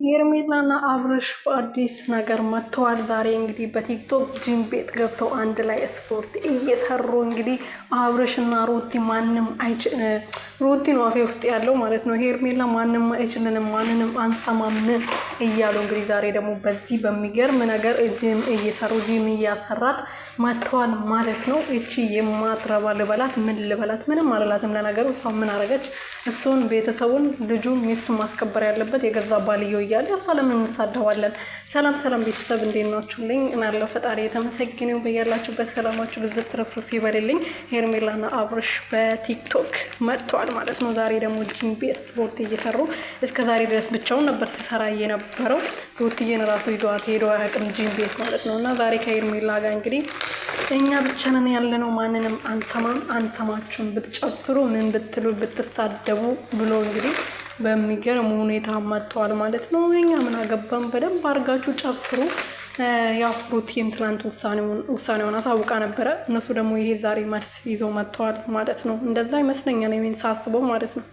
ሄርሜላና አብርሽ በአዲስ ነገር መጥተዋል። ዛሬ እንግዲህ በቲክቶክ ጂም ቤት ገብተው አንድ ላይ ስፖርት እየሰሩ እንግዲህ አብርሽና ሩቲ ማንም ሩቲ ነው አፌ ውስጥ ያለው ማለት ነው። ሄርሜላ ማንም አይችልንም፣ ማንንም አንሰማም እያሉ እንግዲህ ዛሬ ደግሞ በዚህ በሚገርም ነገር ጂም እየሰሩ ጂም እያሰራት መጥተዋል ማለት ነው። እቺ የማትረባ ልበላት ምን ልበላት? ምንም አላላትም። ለነገሩ እሷ ምን አረገች? እሱን ቤተሰቡን ልጁን ሚስቱን ማስከበር ያለበት የገዛ ባልየው እያለ እሷ ለምን እንሳደዋለን? ሰላም ሰላም ቤተሰብ እንዴት ናችሁልኝ? እናለው ፈጣሪ የተመሰገነው በያላችሁበት ሰላማችሁ ብዝት ትረፍርፍ ይበልልኝ። ሄርሜላና አብርሽ በቲክቶክ መጥተዋል ማለት ነው። ዛሬ ደግሞ ጂም ቤት ስፖርት እየሰሩ እስከ ዛሬ ድረስ ብቻውን ነበር ሲሰራ የነበረው። ሩትዬን ራሱ ይዟት ሄዶ አያውቅም ጂም ቤት ማለት ነው። እና ዛሬ ከሄርሜላ ጋር እንግዲህ እኛ ብቻ ነን ያለነው፣ ማንንም አንሰማም፣ አንሰማችሁም፣ ብትጨፍሩ ምን ብትሉ ብትሳደቡ ብሎ እንግዲህ በሚገርም ሁኔታ መጥተዋል ማለት ነው። እኛ ምን አገባን፣ በደንብ አድርጋችሁ ጨፍሩ። ያው ሩቲም ትናንት ውሳኔውን አሳውቃ ነበረ። እነሱ ደግሞ ይሄ ዛሬ መልስ ይዘው መጥተዋል ማለት ነው። እንደዛ ይመስለኛል ሳስበው ማለት ነው።